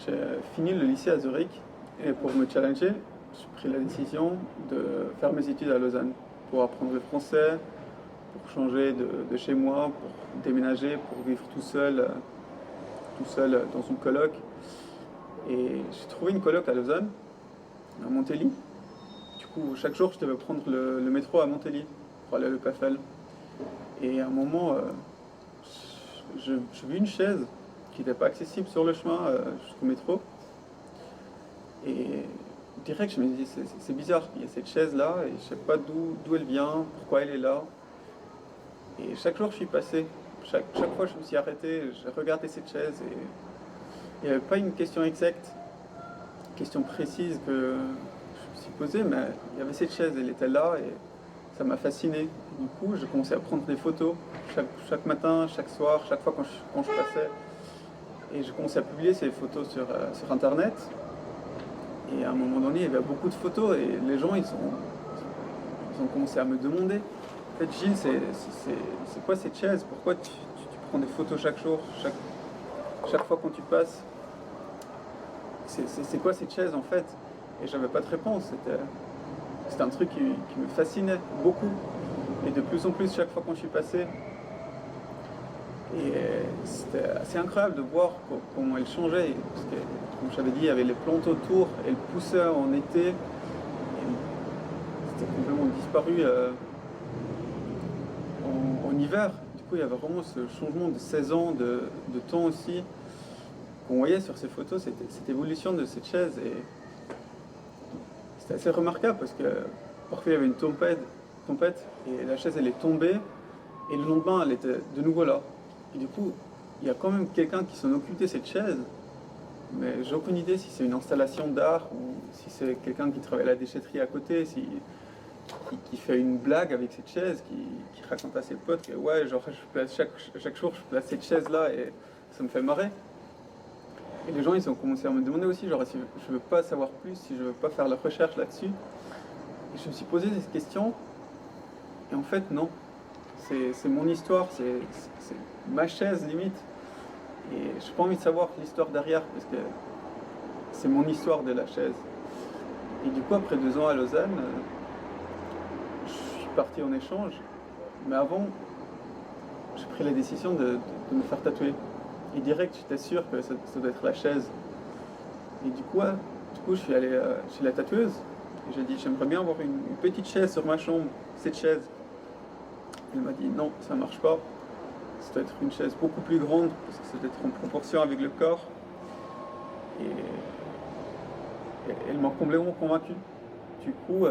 j'ai fini le lycée à Zurich et pour me challenger, j'ai pris la décision de faire mes études à Lausanne pour apprendre le français, pour changer de chez moi, pour déménager, pour vivre tout seul dans une coloc. Et j'ai trouvé une coloc à Lausanne, à Montélie. Du coup, chaque jour, je devais prendre le métro à Montélie pour aller à l'EPFL. Et à un moment, j'ai vu une chaise qui n'était pas accessible sur le chemin jusqu'au métro. Et direct, je me dis, c'est bizarre, il y a cette chaise-là, et je sais pas d'où elle vient, pourquoi elle est là. Et chaque jour, je suis passé. Chaque fois, je me suis arrêté, j'ai regardé cette chaise, et il n'y avait pas une question exacte, une question précise que je me suis posée, mais il y avait cette chaise, elle était là, et ça m'a fasciné. Et du coup, j'ai commencé à prendre des photos chaque matin, chaque soir, chaque fois quand je passais. Et j'ai commencé à publier ces photos sur Internet. Et à un moment donné, il y avait beaucoup de photos et les gens, ils ont commencé à me demander, en fait, Gilles, c'est quoi cette chaise? Pourquoi tu prends des photos chaque jour, chaque fois quand tu passes? C'est quoi cette chaise en fait? Et j'avais pas de réponse. C'était un truc qui me fascinait beaucoup. Et de plus en plus, chaque fois quand je suis passé, et c'était assez incroyable de voir comment elle changeait. Parce que, comme j'avais dit, il y avait les plantes autour, elle poussait en été, et c'était complètement disparu en hiver. Du coup, il y avait vraiment ce changement de saison, de temps aussi, qu'on voyait sur ces photos, cette évolution de cette chaise. Et c'était assez remarquable parce que parfois il y avait une tempête et la chaise elle est tombée, et le lendemain elle était de nouveau là. Et du coup, il y a quand même quelqu'un qui s'en occupe de cette chaise, mais j'ai aucune idée si c'est une installation d'art ou si c'est quelqu'un qui travaille à la déchetterie à côté, qui fait une blague avec cette chaise, qui raconte à ses potes que ouais, genre chaque jour je place cette chaise là et ça me fait marrer. Et les gens ils ont commencé à me demander aussi, genre si je veux pas savoir plus, si je veux pas faire la recherche là-dessus. Et je me suis posé cette question, et en fait non. C'est mon histoire, c'est ma chaise limite. Et j'ai pas envie de savoir l'histoire derrière parce que c'est mon histoire de la chaise. Et du coup, après 2 ans à Lausanne, je suis parti en échange. Mais avant, j'ai pris la décision de me faire tatouer. Et direct, j'étais sûr que ça doit être la chaise. Et du coup, je suis allé chez la tatoueuse. Et j'ai dit, j'aimerais bien avoir une petite chaise sur ma chambre, cette chaise. Elle m'a dit non, ça marche pas. Ça doit être une chaise beaucoup plus grande parce que ça doit être en proportion avec le corps. Et elle m'a complètement convaincu. Du coup,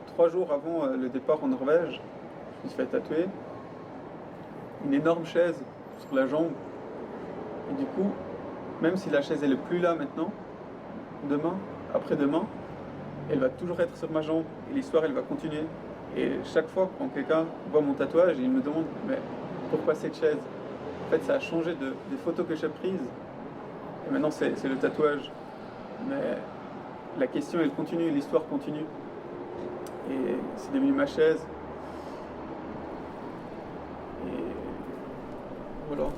3 jours avant le départ en Norvège, je me suis fait tatouer une énorme chaise sur la jambe. Et du coup, même si la chaise elle est plus là maintenant, demain, après-demain, elle va toujours être sur ma jambe et l'histoire elle va continuer. Et chaque fois quand quelqu'un voit mon tatouage, il me demande mais pourquoi cette chaise? En fait ça a changé des photos que j'ai prises et maintenant c'est le tatouage. Mais la question elle continue, l'histoire continue. Et c'est devenu ma chaise. Et voilà.